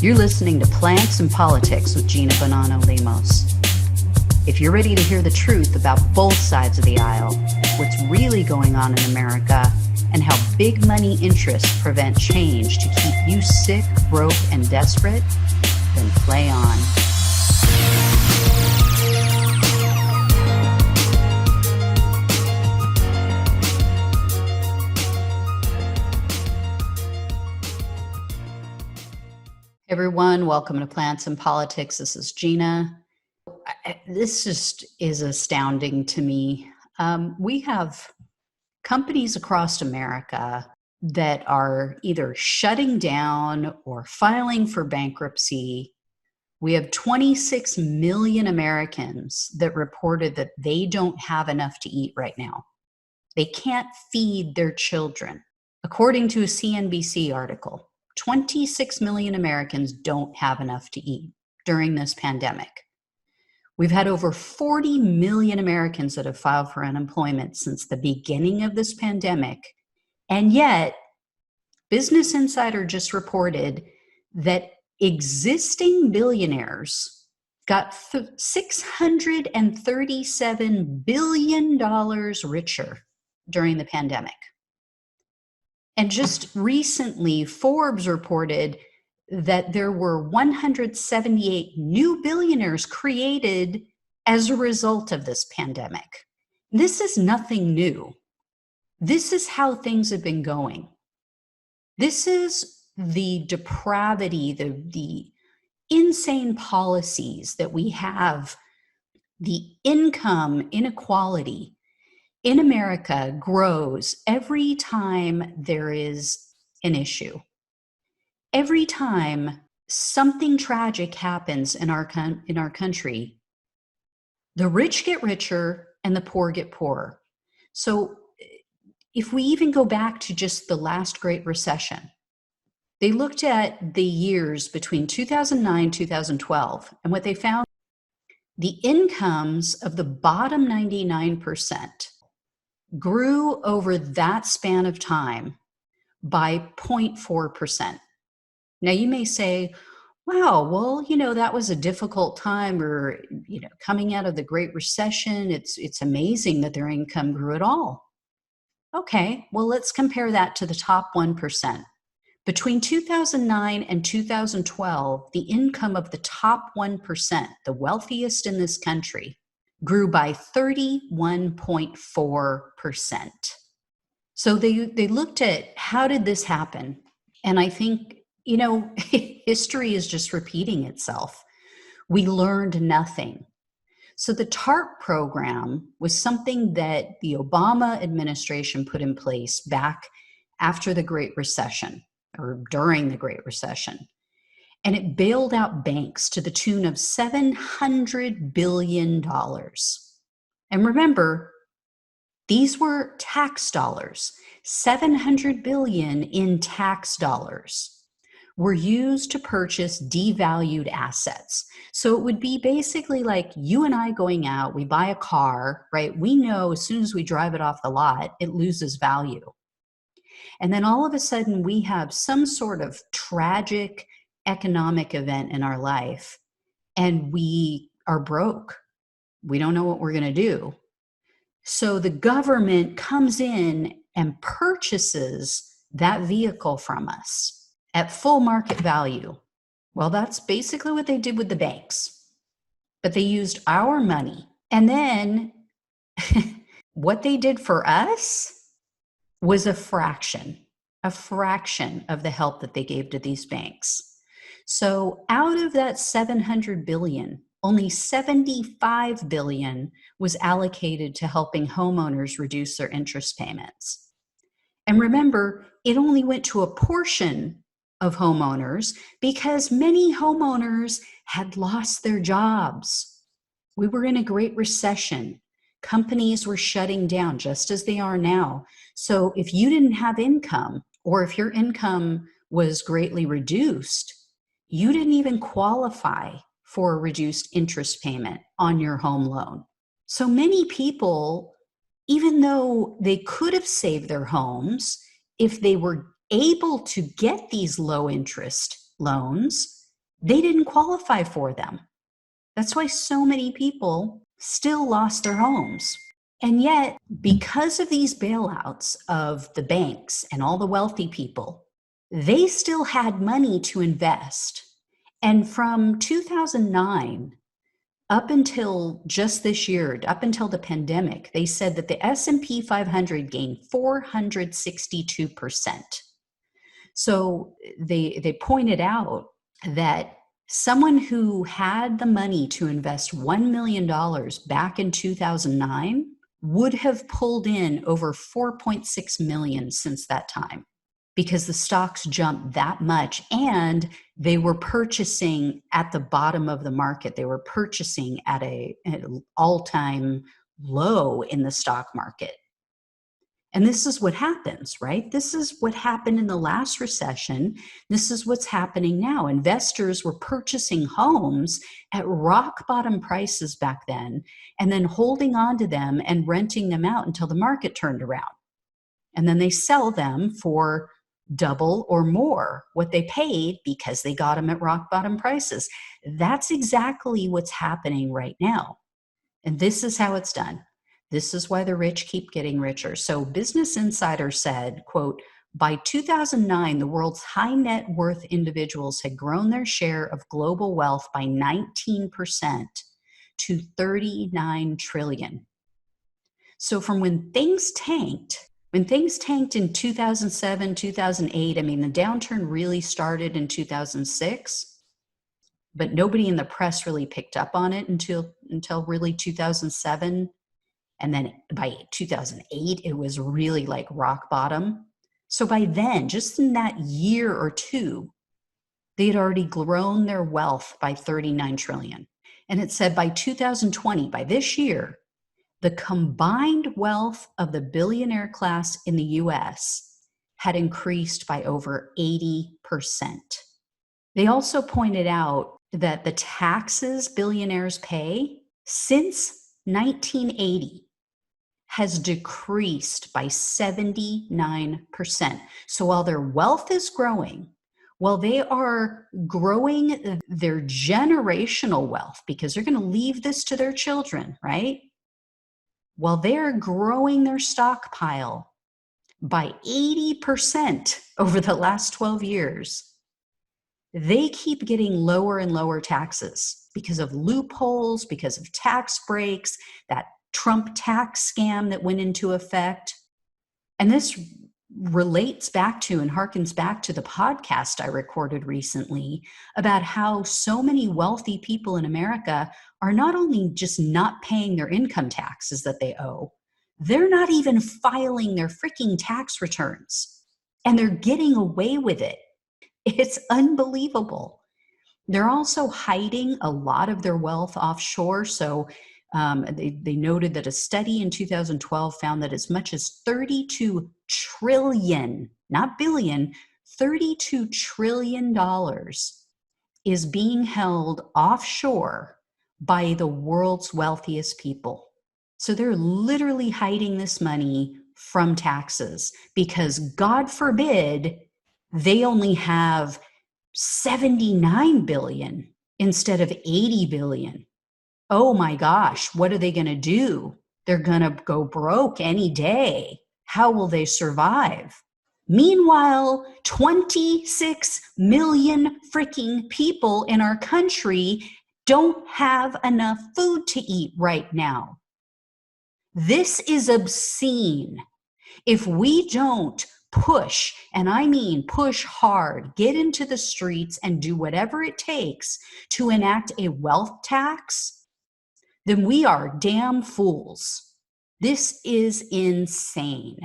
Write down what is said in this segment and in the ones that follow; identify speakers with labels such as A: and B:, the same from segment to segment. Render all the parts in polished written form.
A: You're listening to Plants and Politics with Gina Bonanno-Lemos. If you're ready to hear the truth about both sides of the aisle, what's really going on in America, and how big money interests prevent change to keep you sick, broke, and desperate, then play on. Everyone, welcome to Plants and Politics. This is Gina. This just is astounding to me. We have companies across America that are either shutting down or filing for bankruptcy. We have 26 million Americans that reported that they don't have enough to eat right now. They can't feed their children. According to a CNBC article, 26 million Americans don't have enough to eat during this pandemic. We've had over 40 million Americans that have filed for unemployment since the beginning of this pandemic. And yet, Business Insider just reported that existing billionaires got $637 billion richer during the pandemic. And just recently, Forbes reported that there were 178 new billionaires created as a result of this pandemic. This is nothing new. This is how things have been going. This is the depravity, the insane policies that we have, the income inequality in America grows every time there is an issue. Every time something tragic happens in our country, the rich get richer and the poor get poorer. So if we even go back to just the last Great Recession, they looked at the years between 2009, 2012, and what they found, the incomes of the bottom 99% grew over that span of time by 0.4%. Now you may say, wow, well, that was a difficult time, or, coming out of the Great Recession, it's amazing that their income grew at all. Okay, well, let's compare that to the top 1%. Between 2009 and 2012, the income of the top 1%, the wealthiest in this country, grew by 31.4%. So they looked at how did this happen? And I think, history is just repeating itself. We learned nothing. So the TARP program was something that the Obama administration put in place back after the Great Recession, or during the Great Recession. And it bailed out banks to the tune of $700 billion. And remember, these were tax dollars. $700 billion in tax dollars were used to purchase devalued assets. So it would be basically like you and I going out, we buy a car, right? We know as soon as we drive it off the lot, it loses value. And then all of a sudden we have some sort of tragic economic event in our life and we are broke. We don't know what we're going to do. So the government comes in and purchases that vehicle from us at full market value. Well, that's basically what they did with the banks. But they used our money. And then what they did for us was a fraction of the help that they gave to these banks. So out of that 700 billion, only 75 billion was allocated to helping homeowners reduce their interest payments. And remember, it only went to a portion of homeowners because many homeowners had lost their jobs. We were in a Great Recession. Companies were shutting down just as they are now. So if you didn't have income, or if your income was greatly reduced, you didn't even qualify for a reduced interest payment on your home loan. So many people, even though they could have saved their homes, if they were able to get these low interest loans, They didn't qualify for them. That's why so many people still lost their homes. And yet, because of these bailouts of the banks and all the wealthy people, they still had money to invest. And from 2009 up until just this year, up until the pandemic, they said that the S&P 500 gained 462%. So they pointed out that someone who had the money to invest $1 million back in 2009 would have pulled in over 4.6 million since that time, because the stocks jumped that much and they were purchasing at the bottom of the market. They were purchasing at an all-time low in the stock market. And this is what happens, right? This is what happened in the last recession. This is what's happening now. Investors were purchasing homes at rock bottom prices back then, and then holding on to them and renting them out until the market turned around. And then they sell them for double or more what they paid because they got them at rock bottom prices. That's exactly what's happening right now. And this is how it's done. This is why the rich keep getting richer. So Business Insider said, quote, by 2009, the world's high net worth individuals had grown their share of global wealth by 19% to 39 trillion. So from when things tanked in 2007, 2008, I mean, the downturn really started in 2006, but nobody in the press really picked up on it until really 2007. And then by 2008, it was really like rock bottom. So by then, just in that year or two, they had already grown their wealth by 39 trillion. And it said by 2020, by this year, the combined wealth of the billionaire class in the US had increased by over 80%. They also pointed out that the taxes billionaires pay since 1980 has decreased by 79%. So while their wealth is growing, while they are growing their generational wealth, because they're going to leave this to their children, right? While they're growing their stockpile by 80% over the last 12 years, they keep getting lower and lower taxes because of loopholes, because of tax breaks, that Trump tax scam that went into effect. And this relates back to and harkens back to the podcast I recorded recently about how so many wealthy people in America are not only just not paying their income taxes that they owe, they're not even filing their freaking tax returns, and they're getting away with it. It's unbelievable. They're also hiding a lot of their wealth offshore. So they noted that a study in 2012 found that as much as 32 trillion, not billion, $32 trillion is being held offshore by the world's wealthiest people. So they're literally hiding this money from taxes because, God forbid, they only have 79 billion instead of 80 billion. Oh my gosh, what are they going to do? They're going to go broke any day. How will they survive? Meanwhile, 26 million freaking people in our country don't have enough food to eat right now. This is obscene. If we don't push, and I mean push hard, get into the streets and do whatever it takes to enact a wealth tax, then we are damn fools. This is insane.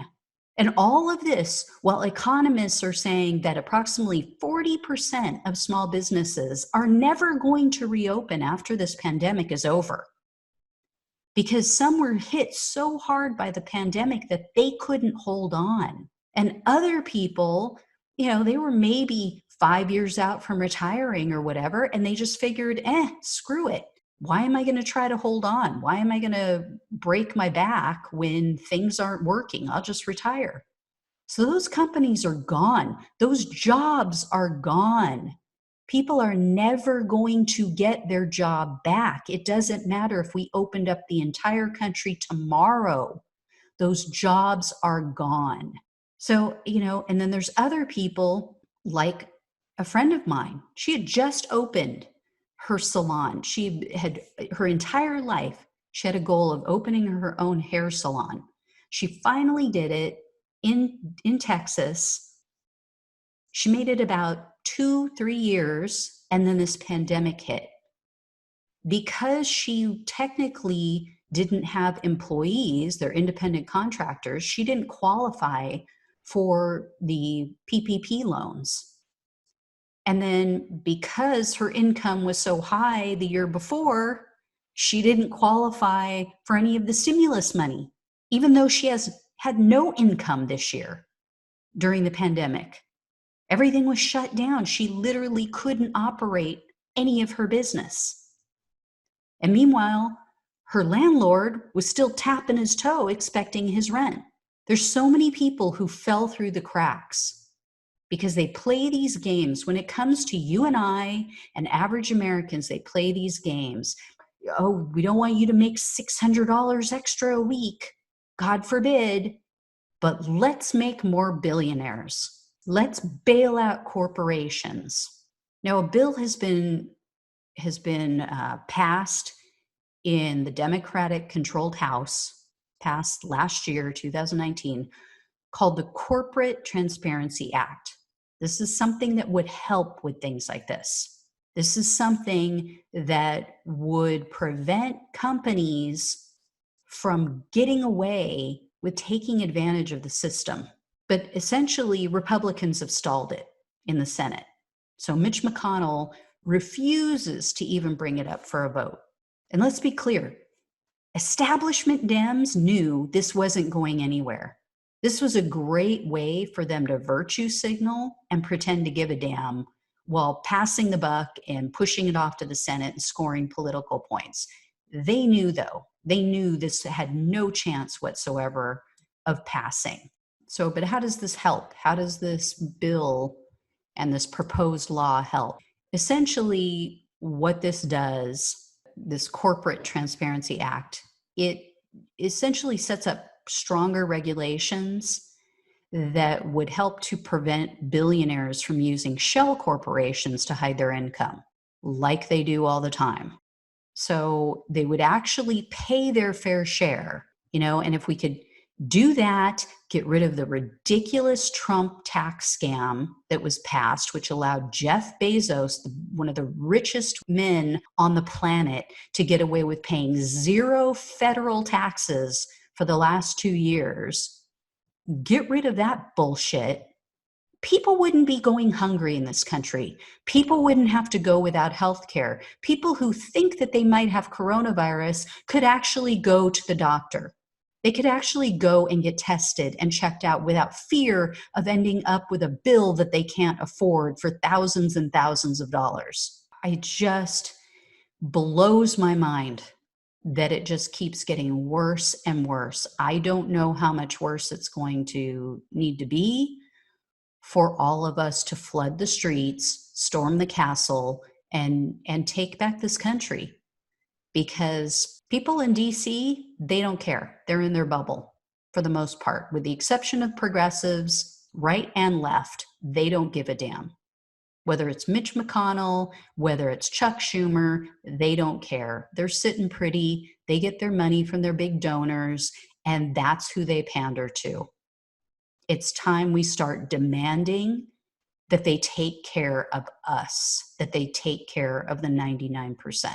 A: And all of this, while economists are saying that approximately 40% of small businesses are never going to reopen after this pandemic is over, because some were hit so hard by the pandemic that they couldn't hold on. And other people, they were maybe 5 years out from retiring or whatever, and they just figured, screw it. Why am I going to try to hold on? Why am I going to break my back when things aren't working? I'll just retire. So those companies are gone. Those jobs are gone. People are never going to get their job back. It doesn't matter if we opened up the entire country tomorrow. Those jobs are gone. So, and then there's other people like a friend of mine. She had just opened her salon. She had her entire life, she had a goal of opening her own hair salon. She finally did it in Texas. She made it about 2-3 years, and then this pandemic hit. Because she technically didn't have employees, they're independent contractors, she didn't qualify for the PPP loans. And then because her income was so high the year before, she didn't qualify for any of the stimulus money, even though she has had no income this year during the pandemic. Everything was shut down. She literally couldn't operate any of her business. And meanwhile, her landlord was still tapping his toe expecting his rent. There's so many people who fell through the cracks because they play these games. When it comes to you and I and average Americans, they play these games. Oh, we don't want you to make $600 extra a week. God forbid. But let's make more billionaires. Let's bail out corporations. Now, a bill has been passed in the Democratic-controlled House, passed last year, 2019, called the Corporate Transparency Act. This is something that would help with things like this. This is something that would prevent companies from getting away with taking advantage of the system. But essentially, Republicans have stalled it in the Senate. So Mitch McConnell refuses to even bring it up for a vote. And let's be clear, establishment Dems knew this wasn't going anywhere. This was a great way for them to virtue signal and pretend to give a damn while passing the buck and pushing it off to the Senate and scoring political points. They knew, though, this had no chance whatsoever of passing. So, but how does this help? How does this bill and this proposed law help? Essentially, what this does, this Corporate Transparency Act, it essentially sets up stronger regulations that would help to prevent billionaires from using shell corporations to hide their income, like they do all the time. So they would actually pay their fair share, and if we could do that, get rid of the ridiculous Trump tax scam that was passed, which allowed Jeff Bezos, one of the richest men on the planet, to get away with paying 0 federal taxes for the last 2 years. Get rid of that bullshit. People wouldn't be going hungry in this country. People wouldn't have to go without health care. People who think that they might have coronavirus could actually go to the doctor. They could actually go and get tested and checked out without fear of ending up with a bill that they can't afford for thousands and thousands of dollars. It just blows my mind that it just keeps getting worse and worse. I don't know how much worse it's going to need to be for all of us to flood the streets, storm the castle, and take back this country. Because people in DC, they don't care. They're in their bubble for the most part, with the exception of progressives, right and left. They don't give a damn. Whether it's Mitch McConnell, whether it's Chuck Schumer, they don't care. They're sitting pretty. They get their money from their big donors, and that's who they pander to. It's time we start demanding that they take care of us, that they take care of the 99%.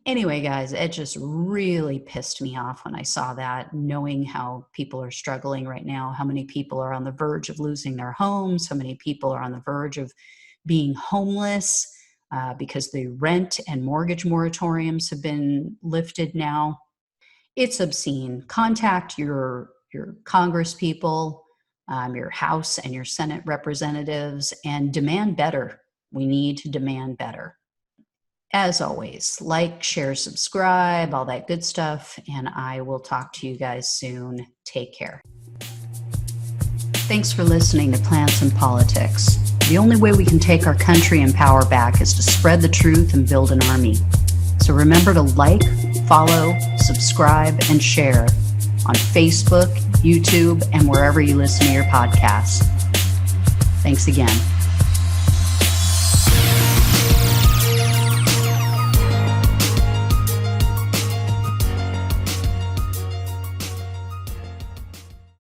A: Anyway, guys, it just really pissed me off when I saw that, knowing how people are struggling right now, how many people are on the verge of losing their homes, how many people are on the verge of being homeless because the rent and mortgage moratoriums have been lifted now. It's obscene. Contact your Congress people, your House and your Senate representatives, and demand better. We need to demand better. As always, like, share, subscribe, all that good stuff, and I will talk to you guys soon. Take care. Thanks for listening to Plants and Politics. The only way we can take our country and power back is to spread the truth and build an army. So remember to like, follow, subscribe, and share on Facebook, YouTube, and wherever you listen to your podcasts. Thanks again.